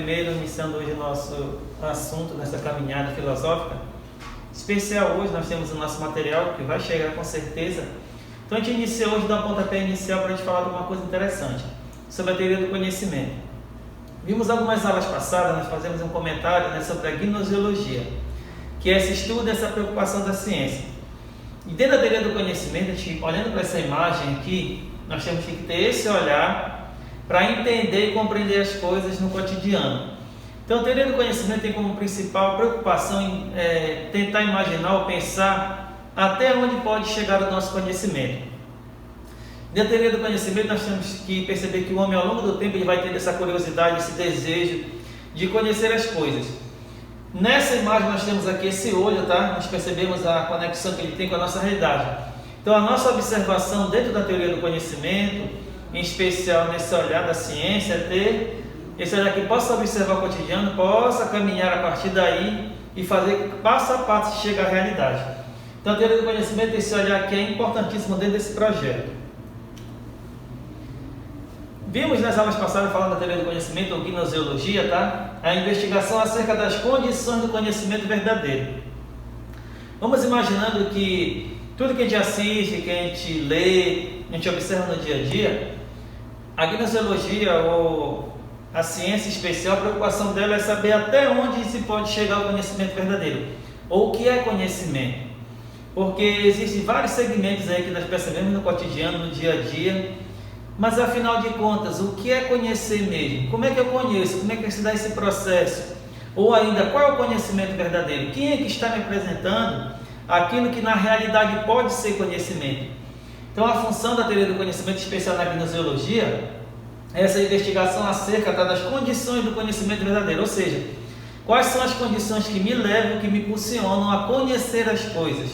primeiro, iniciando hoje o nosso assunto nessa caminhada filosófica. Especial hoje, nós temos o nosso material que vai chegar com certeza. Então a gente inicia hoje, dá um pontapé inicial para a gente falar de uma coisa interessante sobre a teoria do conhecimento. Vimos algumas aulas passadas, nós fazemos um comentário sobre a gnoseologia, que é esse estudo, essa preocupação da ciência. E dentro da teoria do conhecimento, a gente, olhando para essa imagem aqui, nós temos que ter esse olhar para entender e compreender as coisas no cotidiano. Então, a teoria do conhecimento tem como principal preocupação tentar imaginar ou pensar até onde pode chegar o nosso conhecimento. Na teoria do conhecimento, nós temos que perceber que o homem, ao longo do tempo, ele vai ter essa curiosidade, esse desejo de conhecer as coisas. Nessa imagem, nós temos aqui esse olho, tá? Nós percebemos a conexão que ele tem com a nossa realidade. Então, a nossa observação dentro da teoria do conhecimento, em especial nesse olhar da ciência, é ter esse olhar que possa observar o cotidiano, possa caminhar a partir daí e fazer passo a passo chegar à realidade. Então, a teoria do conhecimento é esse olhar que é importantíssimo dentro desse projeto. Vimos nas aulas passadas, falando da teoria do conhecimento, ou gnoseologia, tá? A investigação acerca das condições do conhecimento verdadeiro. Vamos imaginando que tudo que a gente assiste, que a gente lê, a gente observa no dia a dia, a gnoseologia ou a ciência especial, a preocupação dela é saber até onde se pode chegar ao conhecimento verdadeiro, ou o que é conhecimento. Porque existem vários segmentos aí que nós percebemos no cotidiano, no dia a dia, mas afinal de contas, o que é conhecer mesmo? Como é que eu conheço? Como é que se dá esse processo? Ou ainda, qual é o conhecimento verdadeiro? Quem é que está me apresentando aquilo que na realidade pode ser conhecimento? Então, a função da teoria do conhecimento especial na gnoseologia é essa investigação acerca das condições do conhecimento verdadeiro, ou seja, quais são as condições que me levam, que me impulsionam a conhecer as coisas.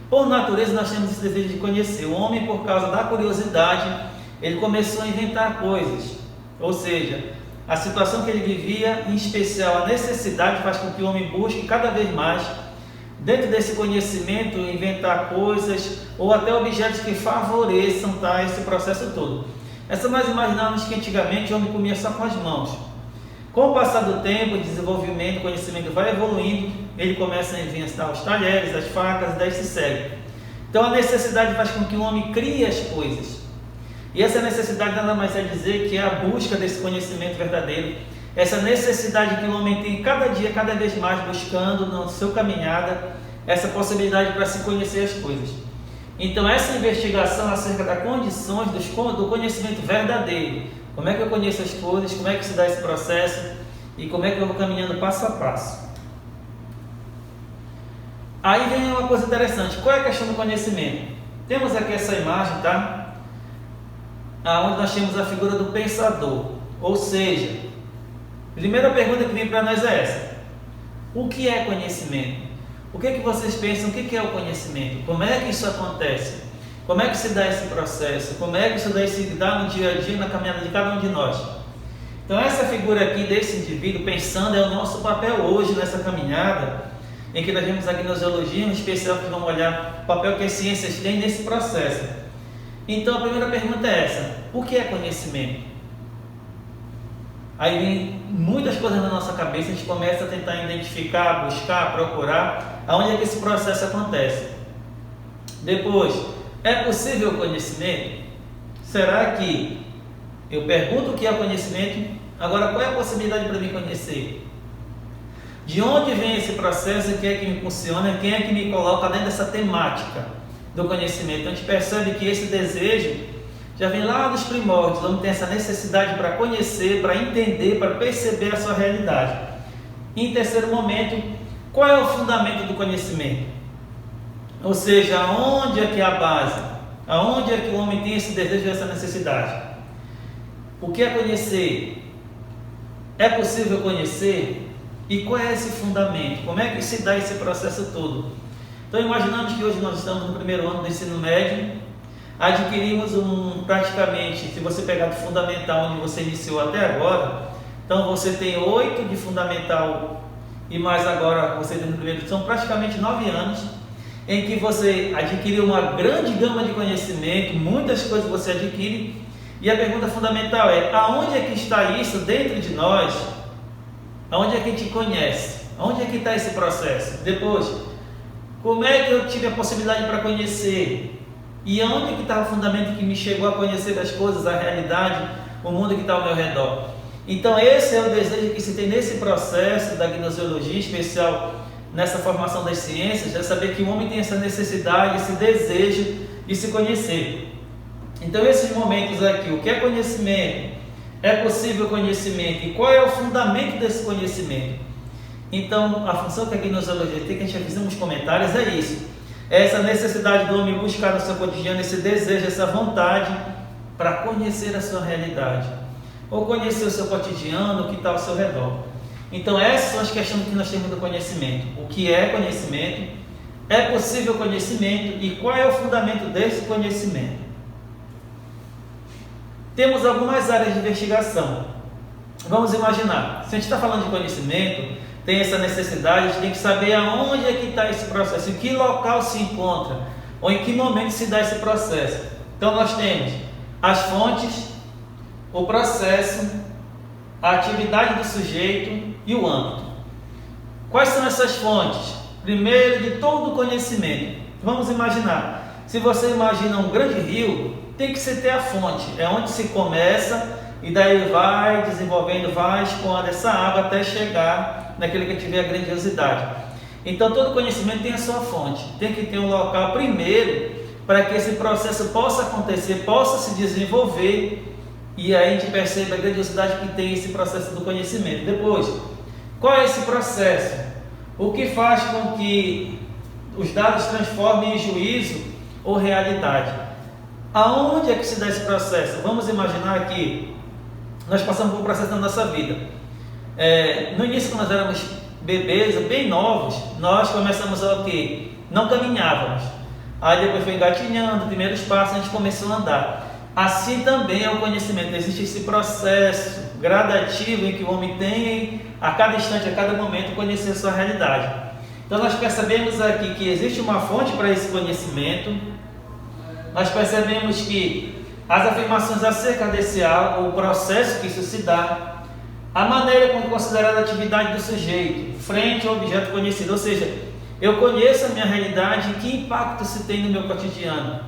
Por natureza, nós temos esse desejo de conhecer. O homem, por causa da curiosidade, ele começou a inventar coisas, ou seja, a situação que ele vivia, em especial a necessidade, faz com que o homem busque cada vez mais, dentro desse conhecimento, inventar coisas ou até objetos que favoreçam esse processo todo. Nós imaginamos que antigamente o homem comia só com as mãos. Com o passar do tempo, o desenvolvimento, o conhecimento vai evoluindo, ele começa a inventar os talheres, as facas, daí se segue. Então a necessidade faz com que o homem crie as coisas. E essa necessidade nada mais é dizer que é a busca desse conhecimento verdadeiro, essa necessidade que o homem tem cada dia, cada vez mais, buscando na sua caminhada, essa possibilidade para se conhecer as coisas. Então, essa investigação acerca das condições do conhecimento verdadeiro, como é que eu conheço as coisas, como é que se dá esse processo e como é que eu vou caminhando passo a passo. Aí vem uma coisa interessante, qual é a questão do conhecimento? Temos aqui essa imagem, tá? Onde nós temos a figura do pensador, ou seja, a primeira pergunta que vem para nós é essa: o que é conhecimento? O que vocês pensam? O que é o conhecimento? Como é que isso acontece? Como é que se dá esse processo? Como é que isso se dá no dia a dia, na caminhada de cada um de nós? Então essa figura aqui desse indivíduo pensando é o nosso papel hoje nessa caminhada, em que nós vemos a gnoseologia, em especial que vamos olhar o papel que as ciências têm nesse processo. Então a primeira pergunta é essa: o que é conhecimento? Aí vem muitas coisas na nossa cabeça, a gente começa a tentar identificar, buscar, procurar aonde é que esse processo acontece. Depois, é possível o conhecimento? Será que eu pergunto o que é o conhecimento? Agora, qual é a possibilidade para mim conhecer? De onde vem esse processo? Quem é que me funciona? Quem é que me coloca dentro dessa temática do conhecimento? Então, a gente percebe que esse desejo já vem lá dos primórdios, onde tem essa necessidade para conhecer, para entender, para perceber a sua realidade. E em terceiro momento, qual é o fundamento do conhecimento? Ou seja, aonde é que é a base? Aonde é que o homem tem esse desejo, essa necessidade? O que é conhecer? É possível conhecer? E qual é esse fundamento? Como é que se dá esse processo todo? Então imaginamos que hoje nós estamos no primeiro ano do ensino médio, adquirimos praticamente, se você pegar do fundamental onde você iniciou até agora, então você tem 8 de fundamental e mais agora você tem no primeiro, são praticamente 9 anos em que você adquiriu uma grande gama de conhecimento, muitas coisas você adquire, e a pergunta fundamental é: aonde é que está isso dentro de nós Aonde é que a gente conhece? Aonde é que está esse processo? Depois, como é que eu tive a possibilidade para conhecer? E aonde é que está o fundamento que me chegou a conhecer as coisas, a realidade, o mundo que está ao meu redor? Então esse é o desejo que se tem nesse processo da gnoseologia, em especial nessa formação das ciências, é saber que o homem tem essa necessidade, esse desejo de se conhecer. Então esses momentos aqui, o que é conhecimento? É possível conhecimento? E qual é o fundamento desse conhecimento? Então a função que a gnoseologia tem, que a gente já fez nos comentários, é isso. É essa necessidade do homem buscar no seu cotidiano, esse desejo, essa vontade para conhecer a sua realidade. Ou conhecer o seu cotidiano, o que está ao seu redor. Então essas são as questões que nós temos do conhecimento. O que é conhecimento? É possível conhecimento? E qual é o fundamento desse conhecimento? Temos algumas áreas de investigação. Vamos imaginar, se a gente está falando de conhecimento, tem essa necessidade, a gente tem que saber aonde é que está esse processo, em que local se encontra, ou em que momento se dá esse processo. Então nós temos as fontes, o processo, a atividade do sujeito e o âmbito. Quais são essas fontes? Primeiro, de todo o conhecimento. Vamos imaginar, se você imagina um grande rio, tem que se ter a fonte, é onde se começa e daí vai desenvolvendo, vai escoando essa água até chegar naquele que tiver a grandiosidade. Então todo conhecimento tem a sua fonte, tem que ter um local primeiro para que esse processo possa acontecer, possa se desenvolver, e aí a gente percebe a grandiosidade que tem esse processo do conhecimento. Depois, qual é esse processo? O que faz com que os dados transformem em juízo ou realidade? Aonde é que se dá esse processo? Vamos imaginar que nós passamos por um processo na nossa vida. No início, quando nós éramos bebês, bem novos, nós começamos a o quê? Não caminhávamos. Aí depois foi engatinhando, primeiros passos, a gente começou a andar. Assim também é o conhecimento. Existe esse processo gradativo em que o homem tem, a cada instante, a cada momento, conhecer a sua realidade. Então nós percebemos aqui que existe uma fonte para esse conhecimento. Nós percebemos que as afirmações acerca desse algo, o processo que isso se dá, a maneira como considerada a atividade do sujeito frente ao objeto conhecido, ou seja, eu conheço a minha realidade e que impacto se tem no meu cotidiano.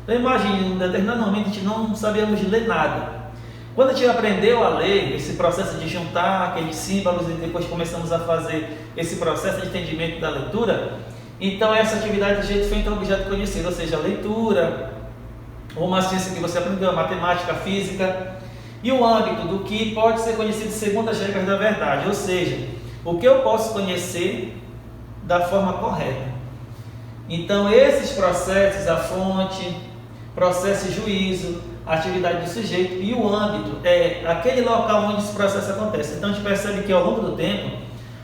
Então imagine, em determinado momento a gente não sabíamos ler nada. Quando a gente aprendeu a ler, esse processo de juntar aqueles símbolos e depois começamos a fazer esse processo de entendimento da leitura, então essa atividade do jeito frente ao objeto conhecido, ou seja, a leitura, ou uma ciência que você aprendeu, a matemática, a física, e o âmbito do que pode ser conhecido segundo as regras da verdade, ou seja, o que eu posso conhecer da forma correta. Então esses processos, a fonte, processo e juízo, a atividade do sujeito e o âmbito é aquele local onde esse processo acontece. Então a gente percebe que ao longo do tempo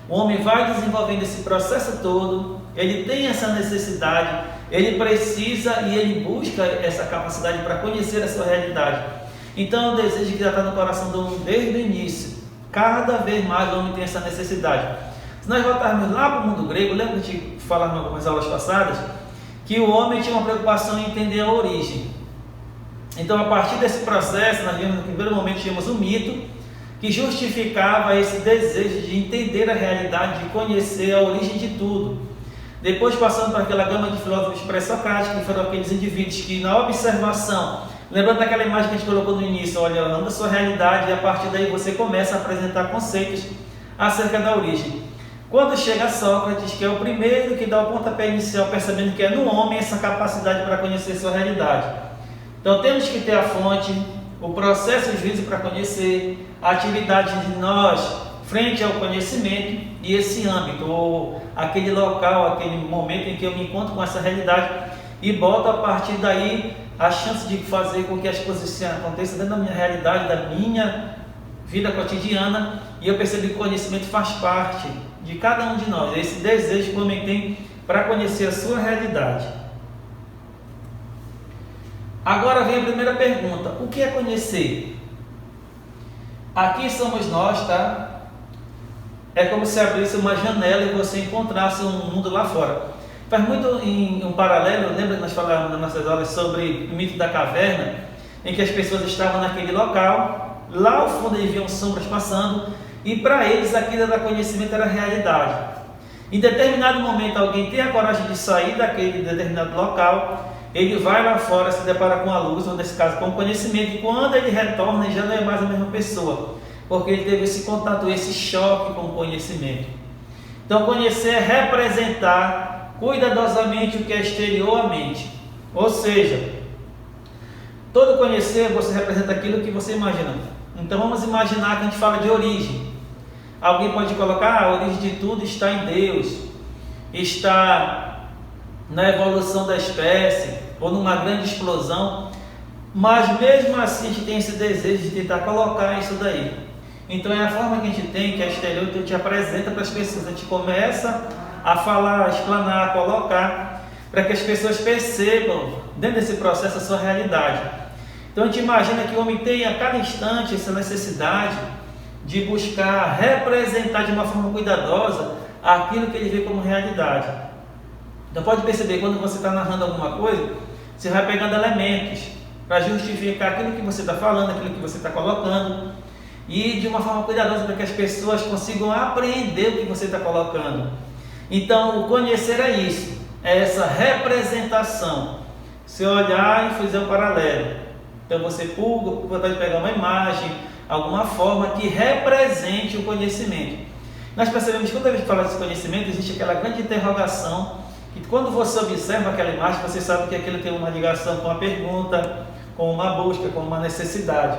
o homem vai desenvolvendo esse processo todo, ele tem essa necessidade, ele precisa e ele busca essa capacidade para conhecer a sua realidade. Então é um desejo que já está no coração do homem desde o início. Cada vez mais o homem tem essa necessidade. Se nós voltarmos lá para o mundo grego, lembra de falar em algumas aulas passadas, que o homem tinha uma preocupação em entender a origem. Então a partir desse processo, nós vimos no primeiro momento tínhamos um mito que justificava esse desejo de entender a realidade, de conhecer a origem de tudo. Depois passando por aquela gama de filósofos pré-socráticos, que foram aqueles indivíduos que na observação, lembrando daquela imagem que a gente colocou no início, olhando a sua realidade e a partir daí você começa a apresentar conceitos acerca da origem. Quando chega Sócrates, que é o primeiro que dá o pontapé inicial, percebendo que é no homem essa capacidade para conhecer sua realidade. Então temos que ter a fonte, o processo e o juízo para conhecer, a atividade de nós frente ao conhecimento e esse âmbito, ou aquele local, aquele momento em que eu me encontro com essa realidade e boto a partir daí a chance de fazer com que as coisas aconteçam dentro da minha realidade, da minha vida cotidiana, e eu percebo que o conhecimento faz parte de cada um de nós, esse desejo que o homem tem para conhecer a sua realidade. Agora vem a primeira pergunta: o que é conhecer? Aqui somos nós, tá? É como se abrisse uma janela e você encontrasse um mundo lá fora. Faz muito um paralelo, lembra que nós falamos nas nossas aulas sobre o mito da caverna, em que as pessoas estavam naquele local, lá ao fundo eles viam sombras passando, e para eles aquilo era conhecimento, era realidade. Em determinado momento alguém tem a coragem de sair daquele determinado local, ele vai lá fora, se depara com a luz, ou nesse caso com o conhecimento, e quando ele retorna ele já não é mais a mesma pessoa, porque ele teve esse contato, esse choque com o conhecimento. Então conhecer é representar cuidadosamente o que é exterior à mente, ou seja, todo conhecer você representa aquilo que você imagina. Então vamos imaginar que a gente fala de origem. Alguém pode colocar, a origem de tudo está em Deus, está na evolução da espécie, ou numa grande explosão, mas mesmo assim a gente tem esse desejo de tentar colocar isso daí. Então é a forma que a gente tem, que é exterior, que a gente apresenta para as pessoas, a gente começa a falar, a explanar, a colocar, para que as pessoas percebam, dentro desse processo, a sua realidade. Então a gente imagina que o homem tem a cada instante essa necessidade de buscar representar de uma forma cuidadosa aquilo que ele vê como realidade. Então pode perceber, quando você está narrando alguma coisa, você vai pegando elementos para justificar aquilo que você está falando, aquilo que você está colocando, e de uma forma cuidadosa para que as pessoas consigam apreender o que você está colocando. Então o conhecer é isso, é essa representação. Se olhar e fizer um paralelo, então você pode pegar uma imagem, alguma forma que represente o conhecimento. Nós percebemos que quando a gente fala desse conhecimento, existe aquela grande interrogação, que quando você observa aquela imagem, você sabe que aquilo tem uma ligação com uma pergunta, com uma busca, com uma necessidade.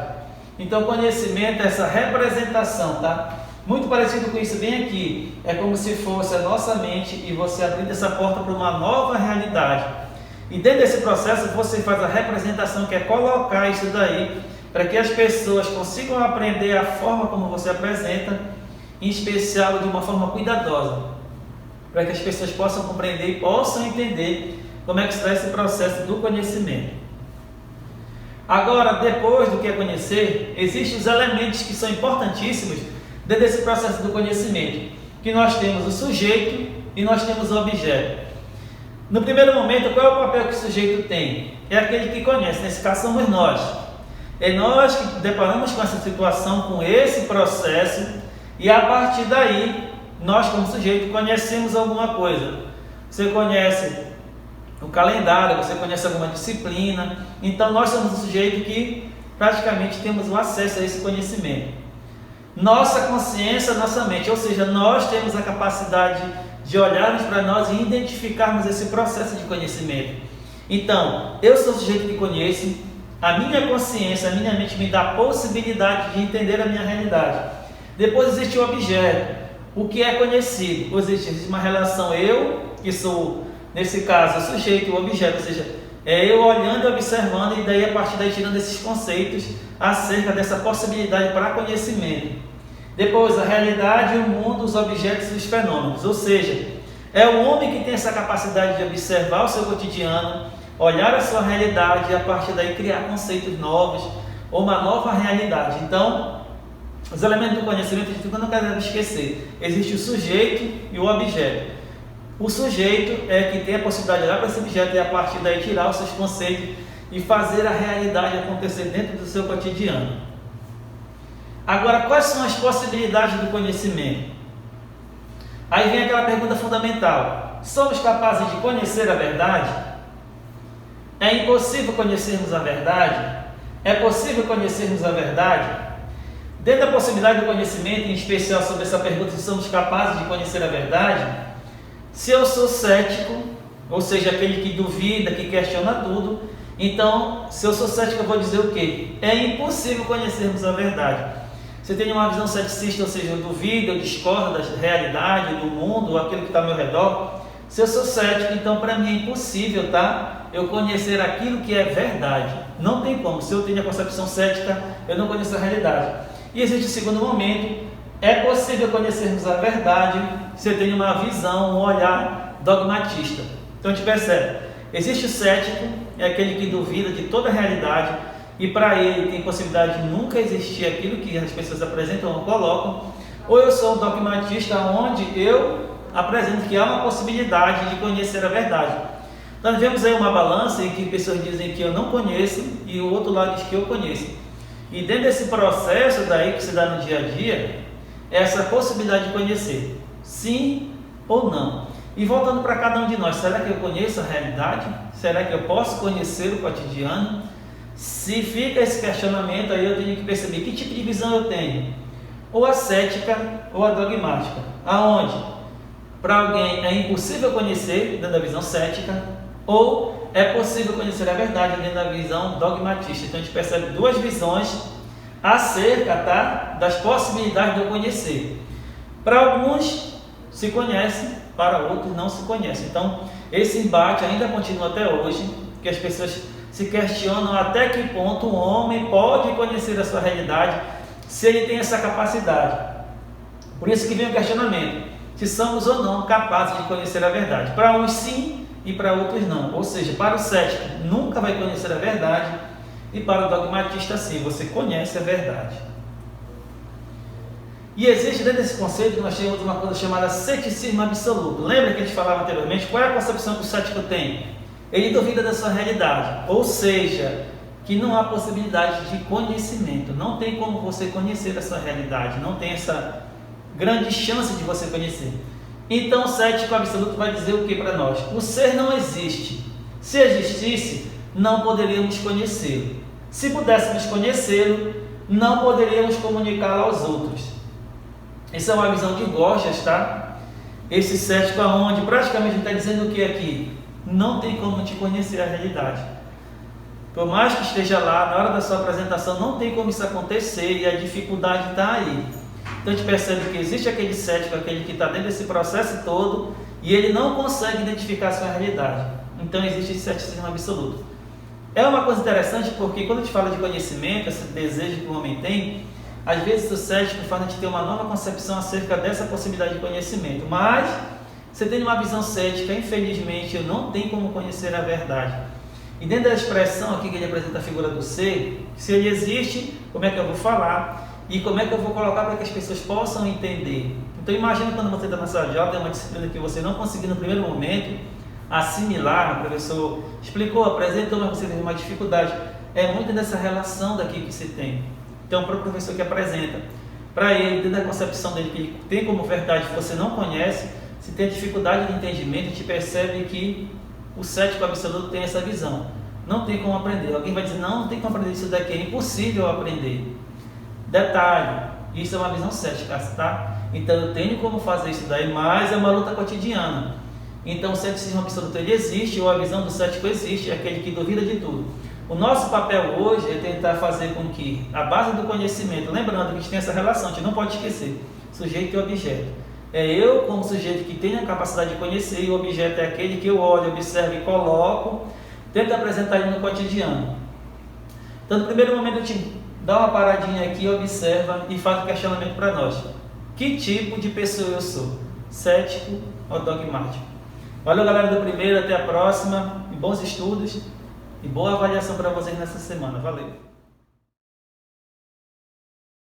Então o conhecimento é essa representação, tá? Muito parecido com isso bem aqui, é como se fosse a nossa mente e você abrindo essa porta para uma nova realidade. E dentro desse processo você faz a representação, que é colocar isso daí, para que as pessoas consigam aprender a forma como você apresenta, em especial de uma forma cuidadosa, para que as pessoas possam compreender e possam entender como é que está esse processo do conhecimento. Agora, depois do que é conhecer, existem os elementos que são importantíssimos dentro desse processo do conhecimento, que nós temos o sujeito e nós temos o objeto. No primeiro momento, qual é o papel que o sujeito tem? É aquele que conhece, nesse caso somos nós. É nós que deparamos com essa situação, com esse processo, e a partir daí, nós como sujeito conhecemos alguma coisa. Você conhece o calendário, você conhece alguma disciplina, então nós somos um sujeito que praticamente temos o acesso a esse conhecimento. Nossa consciência, nossa mente, ou seja, nós temos a capacidade de olharmos para nós e identificarmos esse processo de conhecimento. Então, eu sou o sujeito que conheço, a minha consciência, a minha mente me dá a possibilidade de entender a minha realidade. Depois existe o objeto, o que é conhecido, ou seja, existe uma relação eu, que sou, nesse caso, o sujeito e o objeto, ou seja, é eu olhando e observando, e daí a partir daí tirando esses conceitos acerca dessa possibilidade para conhecimento. Depois a realidade, o mundo, os objetos e os fenômenos, ou seja, é o homem que tem essa capacidade de observar o seu cotidiano, olhar a sua realidade e a partir daí criar conceitos novos ou uma nova realidade. Então, os elementos do conhecimento a gente não deve esquecer. Existe o sujeito e o objeto. O sujeito é que tem a possibilidade de olhar para esse objeto e a partir daí tirar os seus conceitos e fazer a realidade acontecer dentro do seu cotidiano. Agora, quais são as possibilidades do conhecimento? Aí vem aquela pergunta fundamental: somos capazes de conhecer a verdade? É impossível conhecermos a verdade? É possível conhecermos a verdade? Dentro da possibilidade do conhecimento, em especial sobre essa pergunta se somos capazes de conhecer a verdade, se eu sou cético, ou seja, aquele que duvida, que questiona tudo, então, se eu sou cético, eu vou dizer o quê? É impossível conhecermos a verdade. Você tem uma visão ceticista, ou seja, eu duvido, eu discordo da realidade, do mundo, aquilo que está ao meu redor. Se eu sou cético, então para mim é impossível, tá? Eu conhecer aquilo que é verdade. Não tem como. Se eu tenho a concepção cética, eu não conheço a realidade. E existe o segundo momento: é possível conhecermos a verdade se eu tenho uma visão, um olhar dogmatista. Então a gente percebe, existe o cético, é aquele que duvida de toda a realidade, e para ele tem possibilidade de nunca existir aquilo que as pessoas apresentam ou colocam. Ou eu sou um dogmatista, onde eu apresento que há uma possibilidade de conhecer a verdade. Nós vemos aí uma balança em que pessoas dizem que eu não conheço e o outro lado diz que eu conheço. E dentro desse processo daí que se dá no dia a dia, essa possibilidade de conhecer, sim ou não. E voltando para cada um de nós, será que eu conheço a realidade? Será que eu posso conhecer o cotidiano? Se fica esse questionamento, aí eu tenho que perceber que tipo de visão eu tenho, ou a cética ou a dogmática, aonde para alguém é impossível conhecer dentro da visão cética, ou é possível conhecer a verdade dentro da visão dogmatista. Então a gente percebe duas visões acerca, tá, das possibilidades de eu conhecer. Para alguns se conhece, para outros não se conhece. Então esse embate ainda continua até hoje, que as pessoas se questionam até que ponto o homem pode conhecer a sua realidade, se ele tem essa capacidade. Por isso que vem o questionamento, se somos ou não capazes de conhecer a verdade. Para uns sim e para outros não. Ou seja, para o cético nunca vai conhecer a verdade, e para o dogmatista sim, você conhece a verdade. E existe dentro desse conceito que nós temos uma coisa chamada ceticismo absoluto. Lembra que a gente falava anteriormente? Qual é a concepção que o cético tem? Ele duvida da sua realidade, ou seja, que não há possibilidade de conhecimento, não tem como você conhecer a sua realidade, não tem essa grande chance de você conhecer. Então o cético absoluto vai dizer o que para nós? O ser não existe. Se existisse, não poderíamos conhecê-lo. Se pudéssemos conhecê-lo, não poderíamos comunicá-lo aos outros. Essa é uma visão de Gorgias, tá? Esse cético aonde praticamente está dizendo o que aqui? Não tem como te conhecer a realidade. Por mais que esteja lá, na hora da sua apresentação, não tem como isso acontecer e a dificuldade está aí. Então a gente percebe que existe aquele cético, aquele que está dentro desse processo todo e ele não consegue identificar a sua realidade. Então existe esse ceticismo absoluto. É uma coisa interessante porque quando a gente fala de conhecimento, esse desejo que o homem tem, às vezes o cético faz a gente ter uma nova concepção acerca dessa possibilidade de conhecimento. Mas você tem uma visão cética, infelizmente eu não tenho como conhecer a verdade. E dentro da expressão aqui que ele apresenta a figura do ser, se ele existe, como é que eu vou falar? E como é que eu vou colocar para que as pessoas possam entender? Então imagina quando você está na sala de aula, tem uma disciplina que você não conseguiu no primeiro momento assimilar, o professor explicou, apresentou, mas você teve uma dificuldade. É muito dessa relação daqui que se tem. Então para o professor que apresenta, para ele, dentro da concepção dele, que ele tem como verdade que você não conhece, se tem dificuldade de entendimento, a gente percebe que o cético absoluto tem essa visão. Não tem como aprender. Alguém vai dizer, não tem como aprender isso daqui, é impossível aprender. Detalhe, isso é uma visão cética, tá? Então eu tenho como fazer isso daí, mas é uma luta cotidiana. Então o ceticismo absoluto ele existe, ou a visão do cético existe, é aquele que duvida de tudo. O nosso papel hoje é tentar fazer com que a base do conhecimento, lembrando que a gente tem essa relação, a gente não pode esquecer, sujeito e objeto. É eu como sujeito que tem a capacidade de conhecer, e o objeto é aquele que eu olho, observo e coloco, tento apresentar ele no cotidiano. Então no primeiro momento a gente dá uma paradinha aqui, observa e faz um questionamento para nós. Que tipo de pessoa eu sou? Cético ou dogmático? Valeu galera do primeiro, até a próxima, e bons estudos e boa avaliação para vocês nessa semana. Valeu!